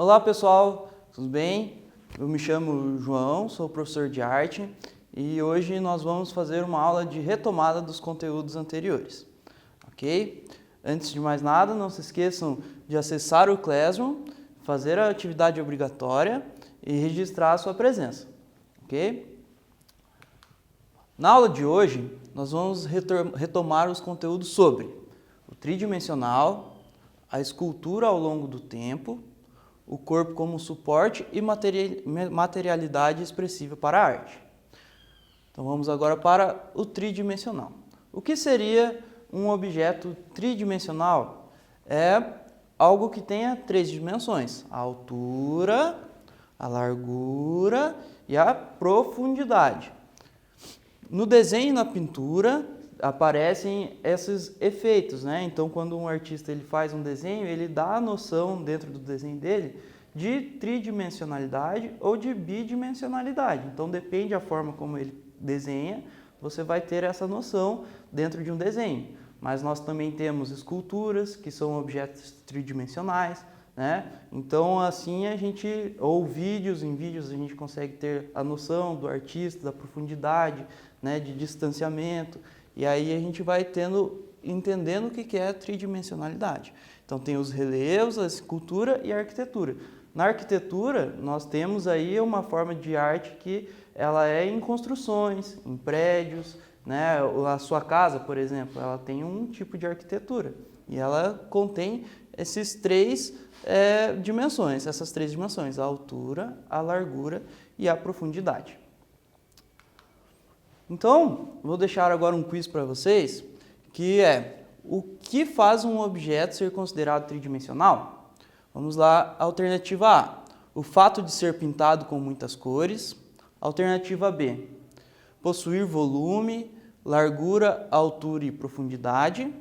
Olá pessoal, tudo bem? Eu me chamo João, sou professor de arte e hoje nós vamos fazer uma aula de retomada dos conteúdos anteriores, ok? Antes de mais nada, não se esqueçam de acessar o Classroom, fazer a atividade obrigatória e registrar a sua presença, ok? Na aula de hoje, nós vamos retomar os conteúdos sobre o tridimensional, a escultura ao longo do tempo, o corpo como suporte e materialidade expressiva para a arte. Então vamos agora para o tridimensional. O que seria um objeto tridimensional? É algo que tenha três dimensões: a altura, a largura e a profundidade. No desenho e na pintura aparecem esses efeitos, né? Então, quando um artista ele faz um desenho, ele dá a noção dentro do desenho dele de tridimensionalidade ou de bidimensionalidade. Então, depende da forma como ele desenha, você vai ter essa noção dentro de um desenho. Mas nós também temos esculturas, que são objetos tridimensionais, né? Então, assim ou vídeos, em vídeos a gente consegue ter a noção do artista, da profundidade, né, de distanciamento, e aí a gente vai entendendo o que é a tridimensionalidade. Então tem os relevos, a escultura e a arquitetura. Na arquitetura, nós temos aí uma forma de arte que ela é em construções, em prédios, né? A sua casa, por exemplo, ela tem um tipo de arquitetura e ela contém esses três dimensões, essas três dimensões: a altura, a largura e a profundidade. Então, vou deixar agora um quiz para vocês, que é: o que faz um objeto ser considerado tridimensional? Vamos lá, alternativa A: o fato de ser pintado com muitas cores. Alternativa B: possuir volume, largura, altura e profundidade.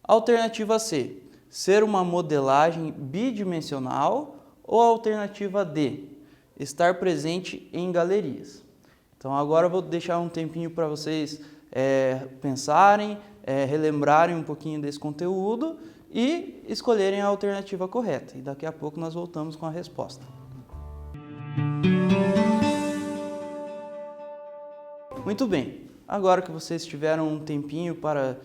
Alternativa C: ser uma modelagem bidimensional. Ou alternativa D: estar presente em galerias. Então agora eu vou deixar um tempinho para vocês pensarem, relembrarem um pouquinho desse conteúdo e escolherem a alternativa correta. E daqui a pouco nós voltamos com a resposta. Muito bem, agora que vocês tiveram um tempinho para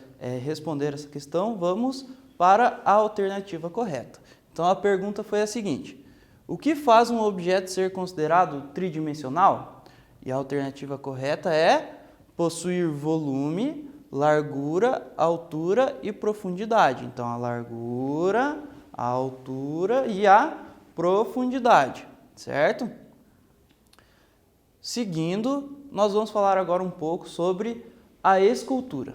responder essa questão, vamos para a alternativa correta. Então a pergunta foi a seguinte: o que faz um objeto ser considerado tridimensional? E a alternativa correta é possuir volume, largura, altura e profundidade. Então, a largura, a altura e a profundidade, certo? Seguindo, nós vamos falar agora um pouco sobre a escultura.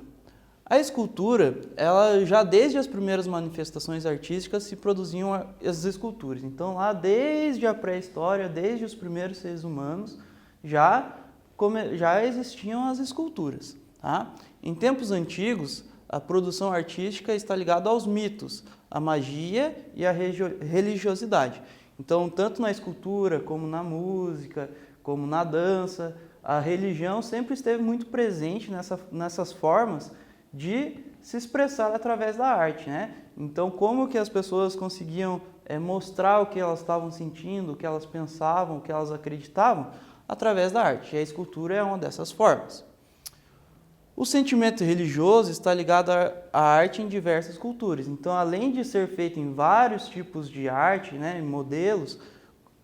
A escultura, ela já desde as primeiras manifestações artísticas se produziam as esculturas. Então, lá desde a pré-história, desde os primeiros seres humanos, já existiam as esculturas. Tá? Em tempos antigos, a produção artística está ligada aos mitos, à magia e à religiosidade. Então, tanto na escultura, como na música, como na dança, a religião sempre esteve muito presente nessas formas de se expressar através da arte, né? Então, como que as pessoas conseguiam mostrar o que elas estavam sentindo, o que elas pensavam, o que elas acreditavam? Através da arte. E a escultura é uma dessas formas. O sentimento religioso está ligado à arte em diversas culturas. Então, além de ser feito em vários tipos de arte, né, modelos,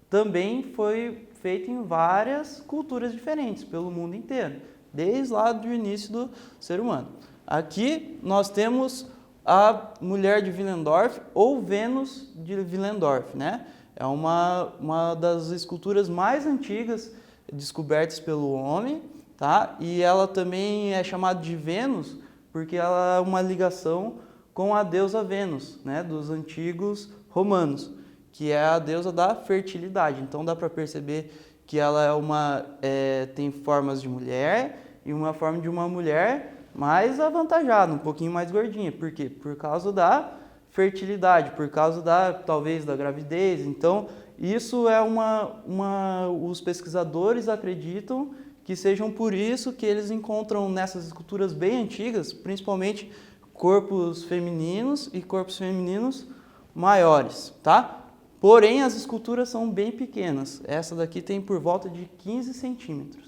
também foi feito em várias culturas diferentes pelo mundo inteiro, desde lá do início do ser humano. Aqui nós temos a Mulher de Willendorf, ou Vênus de Willendorf, né? É uma das esculturas mais antigas descobertas pelo homem, tá? E ela também é chamada de Vênus porque ela é uma ligação com a deusa Vênus, né, dos antigos romanos, que é a deusa da fertilidade. Então dá para perceber que ela tem formas de mulher e uma forma de uma mulher mais avantajada, um pouquinho mais gordinha. Por quê? Por causa da fertilidade, por causa talvez da gravidez. Então isso é os pesquisadores acreditam que sejam por isso que eles encontram nessas esculturas bem antigas, principalmente corpos femininos e corpos femininos maiores, tá? Porém, as esculturas são bem pequenas. Essa daqui tem por volta de 15 centímetros.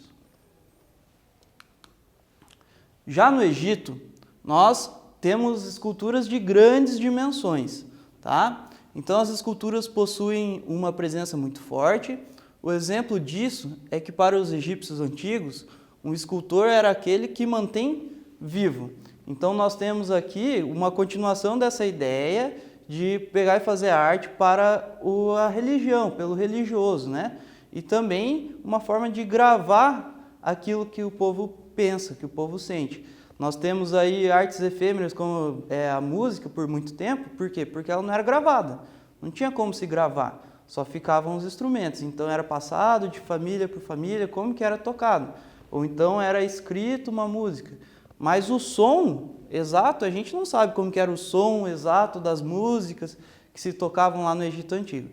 Já no Egito, nós temos esculturas de grandes dimensões, tá? Então, as esculturas possuem uma presença muito forte. O exemplo disso é que para os egípcios antigos, um escultor era aquele que mantém vivo. Então, nós temos aqui uma continuação dessa ideia de pegar e fazer arte para a religião, pelo religioso, né? E também uma forma de gravar aquilo que o povo pensa, que o povo sente. Nós temos aí artes efêmeras como a música por muito tempo. Por quê? Porque ela não era gravada, não tinha como se gravar, só ficavam os instrumentos. Então era passado de família por família como que era tocado, ou então era escrito uma música. Mas o som exato, a gente não sabe como que era o som exato das músicas que se tocavam lá no Egito Antigo.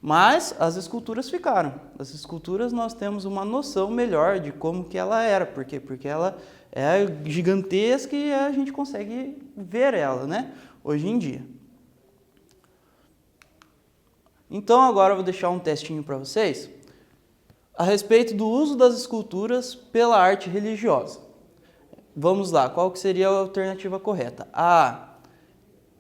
Mas as esculturas ficaram. As esculturas nós temos uma noção melhor de como que ela era. Por quê? Porque ela é gigantesca e a gente consegue ver ela, né? Hoje em dia. Então agora eu vou deixar um testinho para vocês a respeito do uso das esculturas pela arte religiosa. Vamos lá, qual que seria a alternativa correta? A.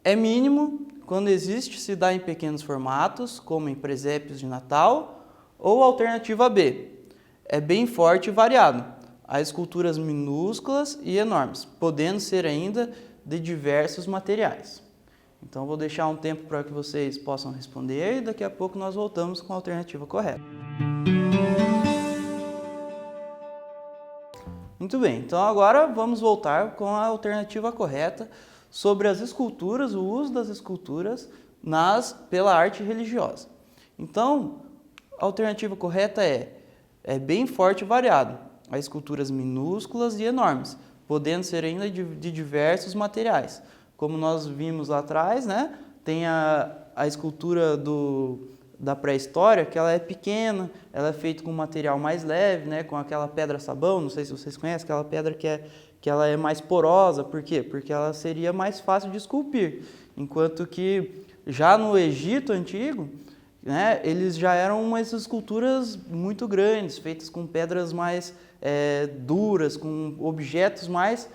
É mínimo, quando existe, se dá em pequenos formatos, como em presépios de Natal. Ou alternativa B. É bem forte e variado. Há esculturas minúsculas e enormes, podendo ser ainda de diversos materiais. Então, vou deixar um tempo para que vocês possam responder e daqui a pouco nós voltamos com a alternativa correta. Muito bem, então agora vamos voltar com a alternativa correta sobre as esculturas, o uso das esculturas pela arte religiosa. Então, a alternativa correta é bem forte e variado. Há esculturas minúsculas e enormes, podendo ser ainda de diversos materiais. Como nós vimos lá atrás, né? Tem a escultura da pré-história, que ela é pequena, ela é feita com um material mais leve, né, com aquela pedra-sabão, não sei se vocês conhecem, aquela pedra que ela é mais porosa. Por quê? Porque ela seria mais fácil de esculpir. Enquanto que já no Egito Antigo, né, eles já eram umas esculturas muito grandes, feitas com pedras mais duras, com objetos mais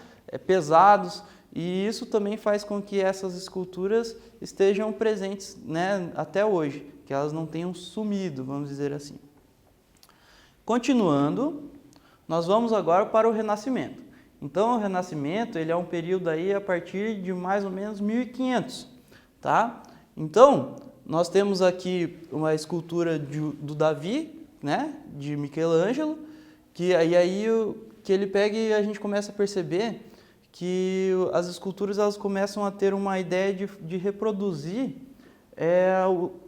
pesados. E isso também faz com que essas esculturas estejam presentes, né, até hoje, que elas não tenham sumido, vamos dizer assim. Continuando, nós vamos agora para o Renascimento. Então, o Renascimento ele é um período aí a partir de mais ou menos 1500, tá? Então, nós temos aqui uma escultura do Davi, né, de Michelangelo, que ele pega e a gente começa a perceber que as esculturas elas começam a ter uma ideia de reproduzir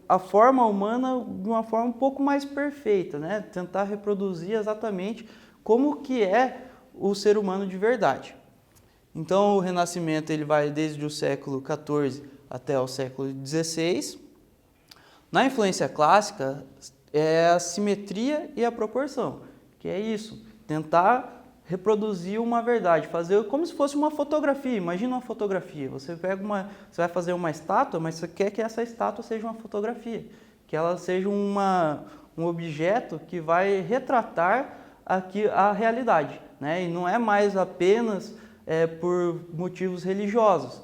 a forma humana de uma forma um pouco mais perfeita, né? Tentar reproduzir exatamente como que é o ser humano de verdade. Então, o Renascimento ele vai desde o século XIV até o século XVI. Na influência clássica, é a simetria e a proporção, que é isso, tentar reproduzir uma verdade, fazer como se fosse uma fotografia. Imagina uma fotografia, você vai fazer uma estátua, mas você quer que essa estátua seja uma fotografia, que ela seja um objeto que vai retratar a realidade, né? E não é mais apenas por motivos religiosos,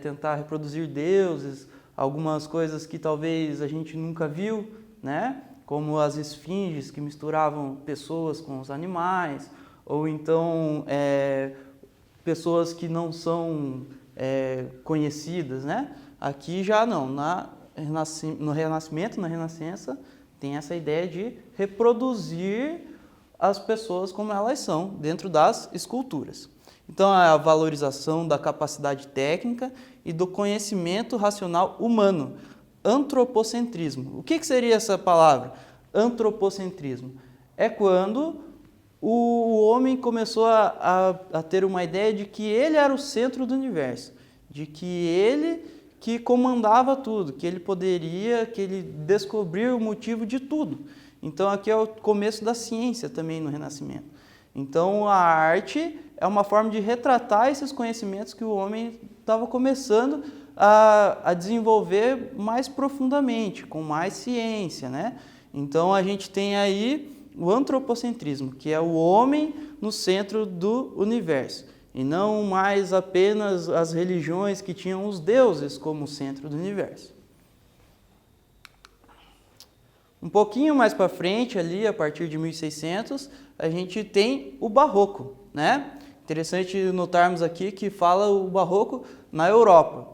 tentar reproduzir deuses, algumas coisas que talvez a gente nunca viu, né? Como as esfinges que misturavam pessoas com os animais, ou então pessoas que não são conhecidas, né? Aqui já não, no Renascimento, na Renascença, tem essa ideia de reproduzir as pessoas como elas são dentro das esculturas. Então, a valorização da capacidade técnica e do conhecimento racional humano. Antropocentrismo. O que seria essa palavra? Antropocentrismo. É quando o homem começou a ter uma ideia de que ele era o centro do universo, de que ele que comandava tudo, que ele descobriu o motivo de tudo. Então, aqui é o começo da ciência também no Renascimento. Então, a arte, é uma forma de retratar esses conhecimentos que o homem estava começando a desenvolver mais profundamente, com mais ciência, né? Então a gente tem aí o antropocentrismo, que é o homem no centro do universo, e não mais apenas as religiões que tinham os deuses como centro do universo. Um pouquinho mais para frente, ali, a partir de 1600, a gente tem o Barroco, né? Interessante notarmos aqui que fala o Barroco na Europa.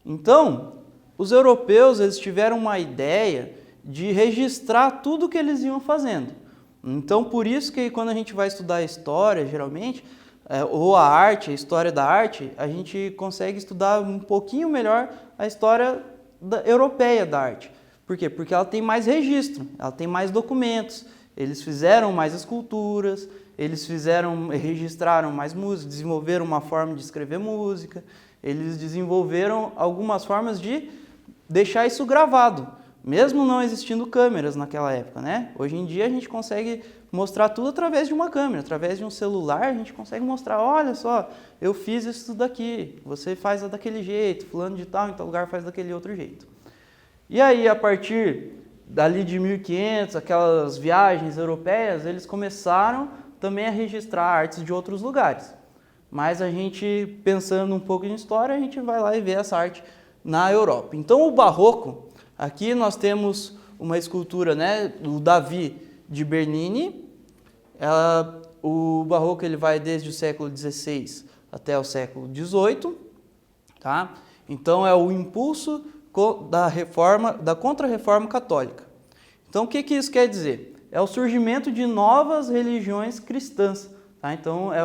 Então, os europeus eles tiveram uma ideia de registrar tudo o que eles iam fazendo. Então, por isso que quando a gente vai estudar a história, geralmente, ou a arte, a história da arte, a gente consegue estudar um pouquinho melhor a história europeia da arte. Por quê? Porque ela tem mais registro, ela tem mais documentos, eles fizeram mais esculturas, registraram mais música, desenvolveram uma forma de escrever música, eles desenvolveram algumas formas de deixar isso gravado, mesmo não existindo câmeras naquela época, né? Hoje em dia a gente consegue mostrar tudo através de uma câmera, através de um celular a gente consegue mostrar, olha só, eu fiz isso daqui, você faz daquele jeito, fulano de tal em tal lugar faz daquele outro jeito. E aí, a partir dali de 1500, aquelas viagens europeias, eles começaram também a registrar artes de outros lugares. Mas a gente, pensando um pouco em história, a gente vai lá e vê essa arte na Europa. Então, o Barroco, aqui nós temos uma escultura, né, do Davi de Bernini. O Barroco ele vai desde o século XVI até o século XVIII. Tá? Então, é o impulso da Contra-Reforma Católica. Então, o que isso quer dizer? É o surgimento de novas religiões cristãs. Tá? Então, é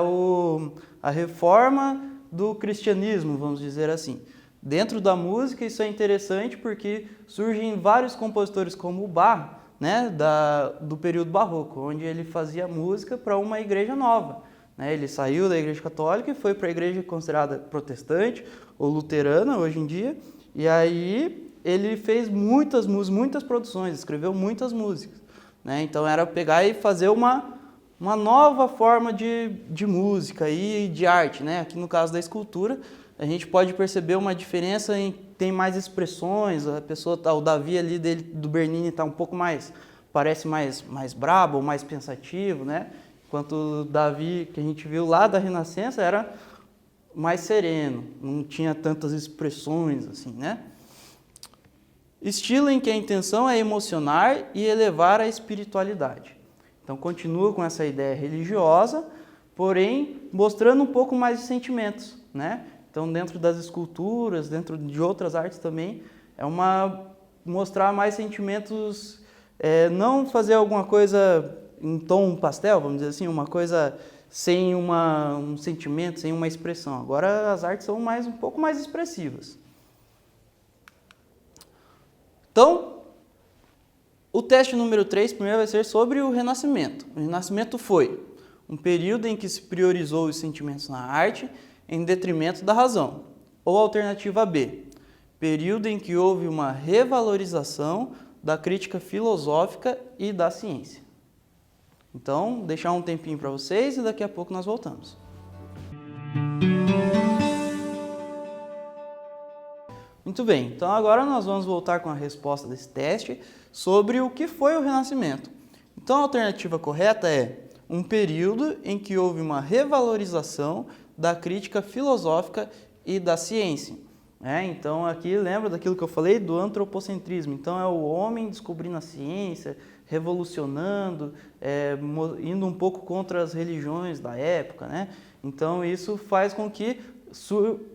a reforma do cristianismo, vamos dizer assim. Dentro da música, isso é interessante porque surgem vários compositores como o Bach, né, do período barroco, onde ele fazia música para uma igreja nova. Né? Ele saiu da igreja católica e foi para a igreja considerada protestante ou luterana hoje em dia. E aí ele fez muitas músicas, muitas produções, escreveu muitas músicas. Né? Então era pegar e fazer uma nova forma de música e de arte. Né? Aqui no caso da escultura, a gente pode perceber uma diferença em tem mais expressões, a pessoa, o Davi ali do Bernini está um pouco mais, parece mais brabo, ou mais pensativo, né? Enquanto o Davi que a gente viu lá da Renascença era mais sereno, não tinha tantas expressões assim, né? Estilo em que a intenção é emocionar e elevar a espiritualidade. Então continua com essa ideia religiosa, porém mostrando um pouco mais de sentimentos, né? Então dentro das esculturas, dentro de outras artes também, mostrar mais sentimentos, não fazer alguma coisa em tom pastel, vamos dizer assim, uma coisa sem um sentimento, sem uma expressão. Agora as artes são um pouco mais expressivas. Então, o teste número 3 primeiro vai ser sobre o Renascimento. O Renascimento foi um período em que se priorizou os sentimentos na arte em detrimento da razão. Ou alternativa B, período em que houve uma revalorização da crítica filosófica e da ciência. Então, deixar um tempinho para vocês e daqui a pouco nós voltamos. Muito bem, então agora nós vamos voltar com a resposta desse teste sobre o que foi o Renascimento. Então a alternativa correta é um período em que houve uma revalorização da crítica filosófica e da ciência. Então aqui lembra daquilo que eu falei do antropocentrismo. Então é o homem descobrindo a ciência, revolucionando, indo um pouco contra as religiões da época, né? Então isso faz com que,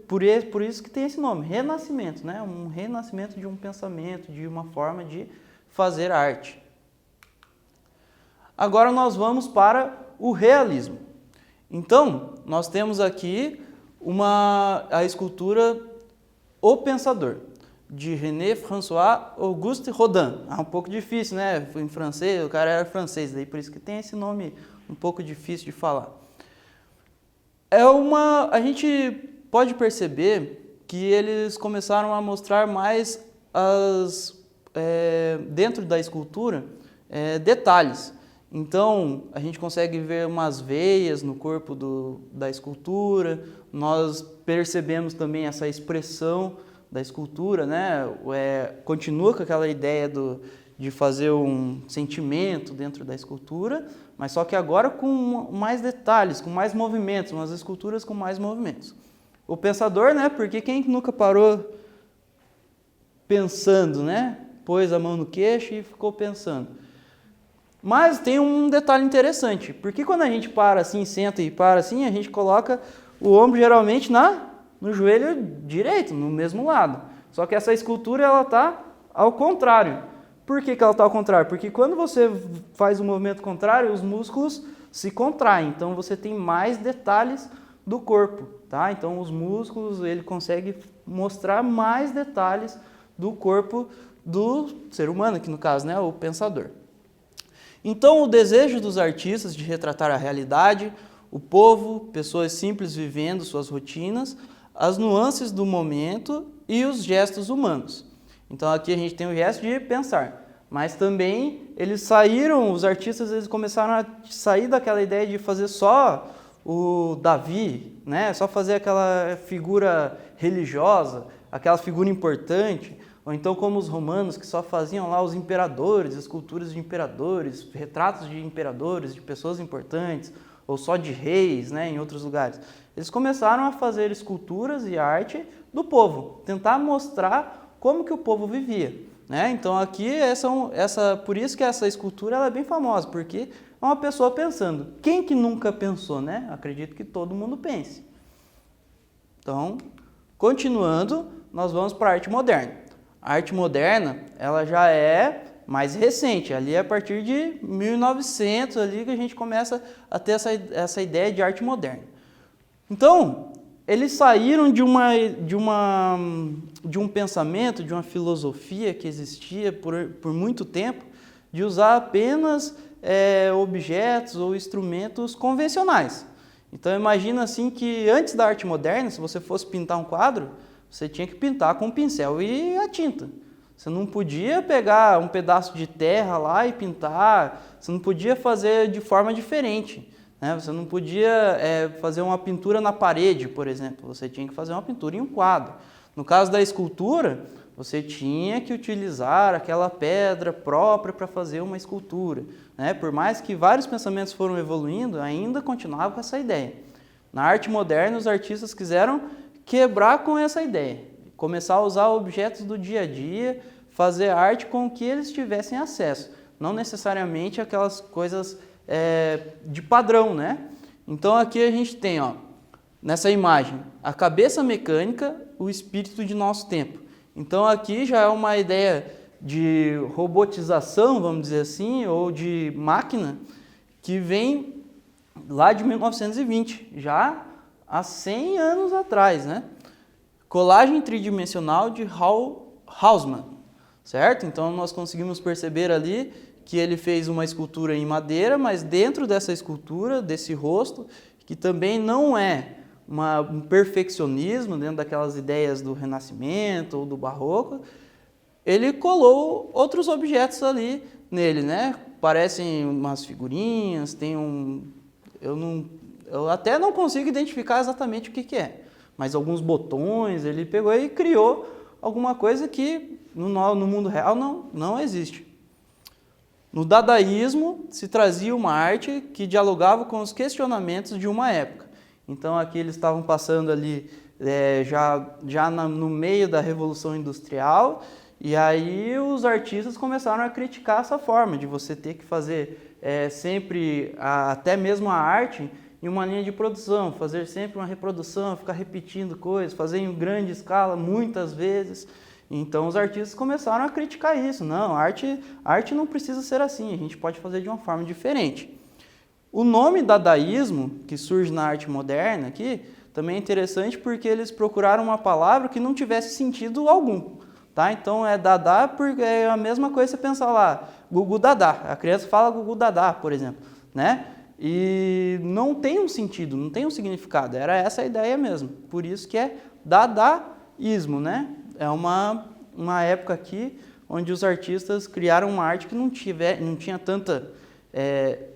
por isso que tem esse nome, renascimento, né? Um renascimento de um pensamento, de uma forma de fazer arte. Agora nós vamos para o realismo. Então, nós temos aqui a escultura O Pensador, de René François Auguste Rodin. Um pouco difícil, né? Foi em francês, o cara era francês, daí por isso que tem esse nome um pouco difícil de falar. A gente pode perceber que eles começaram a mostrar mais dentro da escultura detalhes. Então, a gente consegue ver umas veias no corpo da escultura, nós percebemos também essa expressão da escultura, né? Continua com aquela ideia de fazer um sentimento dentro da escultura, mas só que agora com mais detalhes, com mais movimentos, umas esculturas com mais movimentos. O pensador, né? Porque quem nunca parou pensando, né? Pôs a mão no queixo e ficou pensando. Mas tem um detalhe interessante, porque quando a gente para assim, senta e para assim, a gente coloca o ombro geralmente no joelho direito, no mesmo lado. Só que essa escultura ela está ao contrário. Por que ela está ao contrário? Porque quando você faz o movimento contrário, os músculos se contraem, então você tem mais detalhes do corpo, tá? Então os músculos, ele consegue mostrar mais detalhes do corpo do ser humano, que no caso, né, o pensador. Então, o desejo dos artistas de retratar a realidade, o povo, pessoas simples vivendo suas rotinas, as nuances do momento e os gestos humanos. Então, aqui a gente tem o gesto de pensar, mas também os artistas eles começaram a sair daquela ideia de fazer só o Davi, né? Só fazer aquela figura religiosa, aquela figura importante. Ou então como os romanos que só faziam lá os imperadores, esculturas de imperadores, retratos de imperadores, de pessoas importantes, ou só de reis, né, em outros lugares. Eles começaram a fazer esculturas e arte do povo, tentar mostrar como que o povo vivia, né? Então aqui por isso que essa escultura ela é bem famosa, porque é uma pessoa pensando. Quem que nunca pensou, né? Acredito que todo mundo pense. Então, continuando, nós vamos para a arte moderna. A arte moderna, ela já é mais recente, ali é a partir de 1900 ali que a gente começa a ter essa ideia de arte moderna. Então, eles saíram de um pensamento, de uma filosofia que existia por muito tempo, de usar apenas objetos ou instrumentos convencionais. Então, imagina assim que antes da arte moderna, se você fosse pintar um quadro, você tinha que pintar com o pincel e a tinta. Você não podia pegar um pedaço de terra lá e pintar, você não podia fazer de forma diferente, né? Você não podia fazer uma pintura na parede, por exemplo, você tinha que fazer uma pintura em um quadro. No caso da escultura, você tinha que utilizar aquela pedra própria para fazer uma escultura, né? Por mais que vários pensamentos foram evoluindo, ainda continuava com essa ideia. Na arte moderna, os artistas quiseram quebrar com essa ideia, começar a usar objetos do dia a dia, fazer arte com que eles tivessem acesso, não necessariamente aquelas coisas de padrão, né? Então aqui a gente tem, ó, nessa imagem, a cabeça mecânica, o espírito de nosso tempo. Então aqui já é uma ideia de robotização, vamos dizer assim, ou de máquina, que vem lá de 1920, já há 100 anos atrás, né? Colagem tridimensional de Haussmann, certo? Então nós conseguimos perceber ali que ele fez uma escultura em madeira, mas dentro dessa escultura, desse rosto, que também não é um perfeccionismo dentro daquelas ideias do Renascimento ou do Barroco, ele colou outros objetos ali nele, né? Parecem umas figurinhas, tem eu até não consigo identificar exatamente o que é, mas alguns botões, ele pegou e criou alguma coisa que no mundo real não existe. No dadaísmo se trazia uma arte que dialogava com os questionamentos de uma época. Então aqui eles estavam passando ali no meio da Revolução Industrial, e aí os artistas começaram a criticar essa forma de você ter que fazer sempre, até mesmo a arte, em uma linha de produção, fazer sempre uma reprodução, ficar repetindo coisas, fazer em grande escala, muitas vezes. Então os artistas começaram a criticar isso. Não, a arte não precisa ser assim, a gente pode fazer de uma forma diferente. O nome dadaísmo, que surge na arte moderna aqui, também é interessante porque eles procuraram uma palavra que não tivesse sentido algum. Tá? Então dadá porque é a mesma coisa você pensar lá, gugu dadá. A criança fala gugu dadá, por exemplo, né? E não tem um sentido, não tem um significado. Era essa a ideia mesmo. Por isso que é dadaísmo, né? É uma época aqui onde os artistas criaram uma arte que não tinha tanta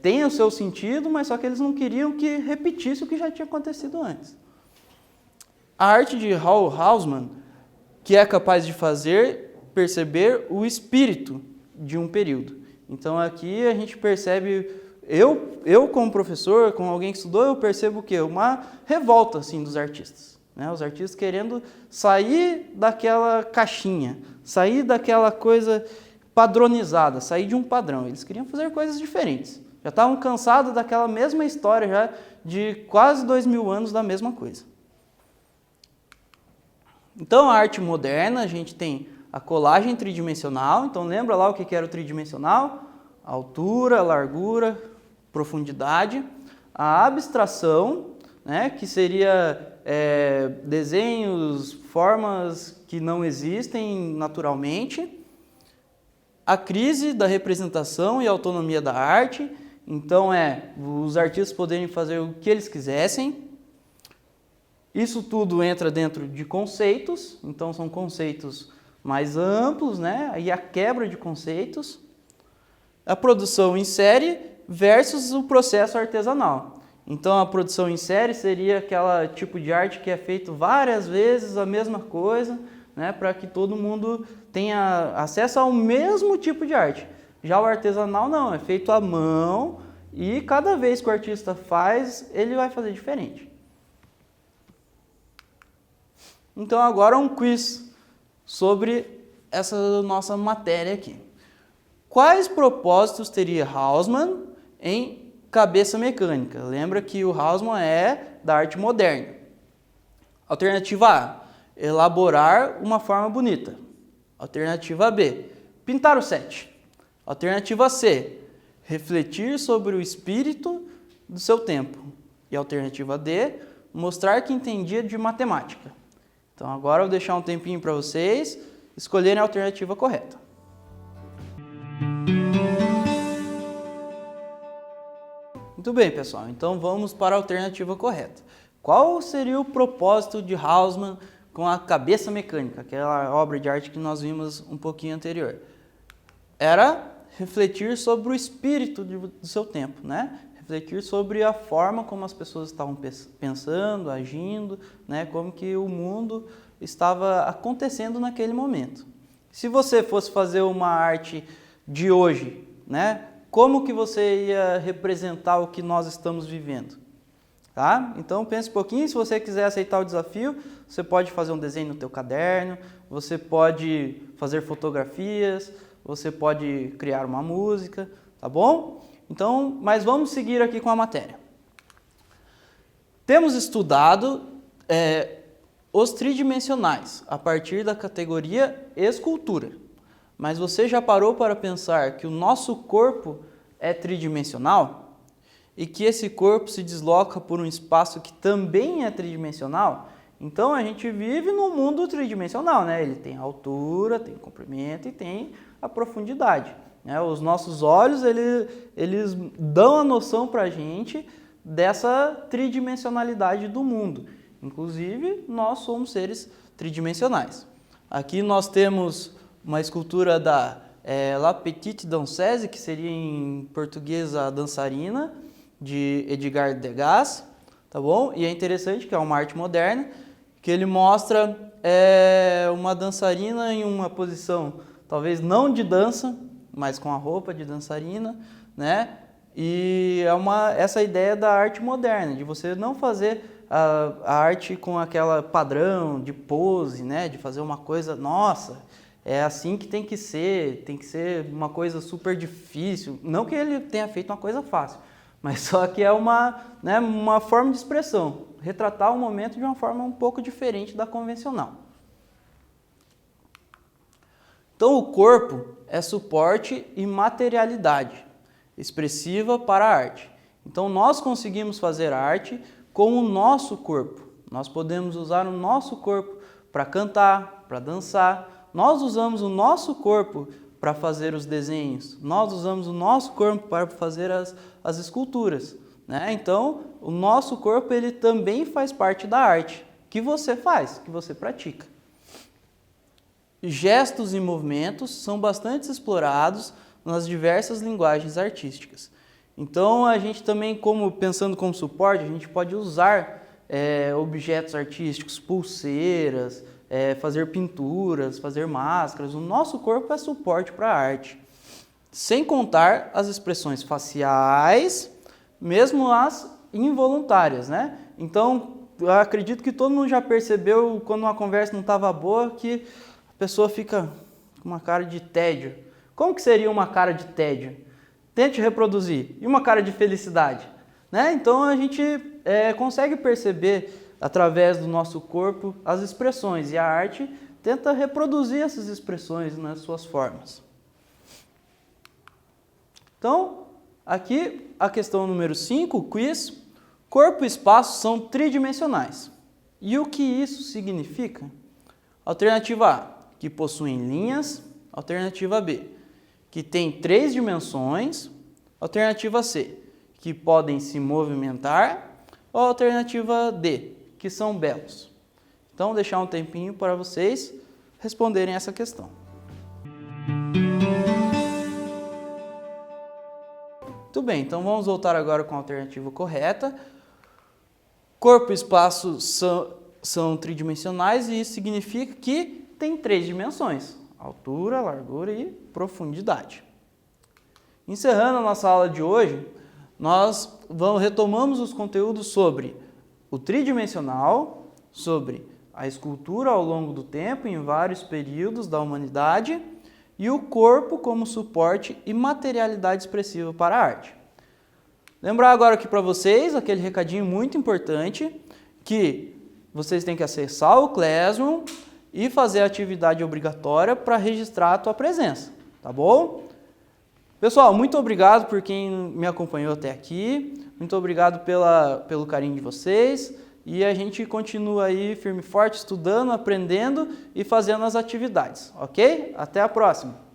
tem o seu sentido, mas só que eles não queriam que repetisse o que já tinha acontecido antes. A arte de Hall Houseman, que é capaz de fazer perceber o espírito de um período. Então aqui a gente percebe, eu como professor, como alguém que estudou, eu percebo o quê? Uma revolta assim, dos artistas. Né? Os artistas querendo sair daquela caixinha, sair daquela coisa padronizada, sair de um padrão. Eles queriam fazer coisas diferentes. Já estavam cansados daquela mesma história já de quase 2000 anos da mesma coisa. Então, a arte moderna, a gente tem a colagem tridimensional. Então, lembra lá o que era o tridimensional? Altura, largura, profundidade. A abstração, né, que seria desenhos, formas que não existem naturalmente. A crise da representação e autonomia da arte. Então, os artistas poderem fazer o que eles quisessem. Isso tudo entra dentro de conceitos, então são conceitos mais amplos, né? E a quebra de conceitos. A produção em série versus o processo artesanal. Então a produção em série seria aquela tipo de arte que é feito várias vezes a mesma coisa, né? Para que todo mundo tenha acesso ao mesmo tipo de arte. Já o artesanal não, é feito à mão e cada vez que o artista faz, ele vai fazer diferente. Então agora um quiz sobre essa nossa matéria aqui. Quais propósitos teria Houseman em Cabeça Mecânica? Lembra que o Houseman é da arte moderna. Alternativa A, elaborar uma forma bonita. Alternativa B, pintar o set. Alternativa C, refletir sobre o espírito do seu tempo. E alternativa D, mostrar que entendia de matemática. Então agora eu vou deixar um tempinho para vocês escolherem a alternativa correta. Muito bem, pessoal. Então vamos para a alternativa correta. Qual seria o propósito de Houseman com a Cabeça Mecânica, aquela obra de arte que nós vimos um pouquinho anterior? Era refletir sobre o espírito do seu tempo, né? Refletir sobre a forma como as pessoas estavam pensando, agindo, né? Como que o mundo estava acontecendo naquele momento. Se você fosse fazer uma arte de hoje, né? Como que você ia representar o que nós estamos vivendo? Tá? Então pense um pouquinho, se você quiser aceitar o desafio, você pode fazer um desenho no teu caderno, você pode fazer fotografias, você pode criar uma música, tá bom? Então, mas vamos seguir aqui com a matéria. Temos estudado os tridimensionais a partir da categoria escultura. Mas você já parou para pensar que o nosso corpo é tridimensional? E que esse corpo se desloca por um espaço que também é tridimensional? Então a gente vive num mundo tridimensional, né? Ele tem altura, tem comprimento e tem a profundidade. Os nossos olhos, eles dão a noção para a gente dessa tridimensionalidade do mundo. Inclusive, nós somos seres tridimensionais. Aqui nós temos uma escultura da La Petite Danseuse, que seria em português a dançarina, de Edgar Degas, tá bom? E é interessante que é uma arte moderna, que ele mostra uma dançarina em uma posição, talvez não de dança, mas com a roupa de dançarina, né? E é essa ideia da arte moderna, de você não fazer a arte com aquela padrão de pose, né? De fazer uma coisa, nossa, é assim que tem que ser uma coisa super difícil. Não que ele tenha feito uma coisa fácil, mas só que é uma forma de expressão, retratar o momento de uma forma um pouco diferente da convencional. Então o corpo é suporte e materialidade expressiva para a arte. Então nós conseguimos fazer arte com o nosso corpo. Nós podemos usar o nosso corpo para cantar, para dançar. Nós usamos o nosso corpo para fazer os desenhos. Nós usamos o nosso corpo para fazer as esculturas, né? Então o nosso corpo ele também faz parte da arte que você faz, que você pratica. Gestos e movimentos são bastante explorados nas diversas linguagens artísticas. Então, a gente também, pensando como suporte, a gente pode usar objetos artísticos, pulseiras, fazer pinturas, fazer máscaras. O nosso corpo é suporte para a arte. Sem contar as expressões faciais, mesmo as involuntárias, né? Então, eu acredito que todo mundo já percebeu, quando uma conversa não estava boa, que a pessoa fica com uma cara de tédio. Como que seria uma cara de tédio? Tente reproduzir. E uma cara de felicidade? Né? Então, a gente consegue perceber, através do nosso corpo, as expressões. E a arte tenta reproduzir essas expressões nas suas formas. Então, aqui a questão número 5, quiz. Corpo e espaço são tridimensionais. E o que isso significa? Alternativa A, que possuem linhas. Alternativa B, que tem 3 dimensões. Alternativa C, que podem se movimentar. Ou alternativa D, que são belos. Então, vou deixar um tempinho para vocês responderem essa questão. Muito bem, então vamos voltar agora com a alternativa correta. Corpo e espaço são tridimensionais e isso significa que tem 3 dimensões: altura, largura e profundidade. Encerrando a nossa aula de hoje, nós retomamos os conteúdos sobre o tridimensional, sobre a escultura ao longo do tempo, em vários períodos da humanidade, e o corpo como suporte e materialidade expressiva para a arte. Lembrar agora aqui para vocês aquele recadinho muito importante, que vocês têm que acessar o Classroom e fazer a atividade obrigatória para registrar a tua presença, tá bom? Pessoal, muito obrigado por quem me acompanhou até aqui, muito obrigado pelo carinho de vocês, e a gente continua aí firme e forte, estudando, aprendendo e fazendo as atividades, ok? Até a próxima!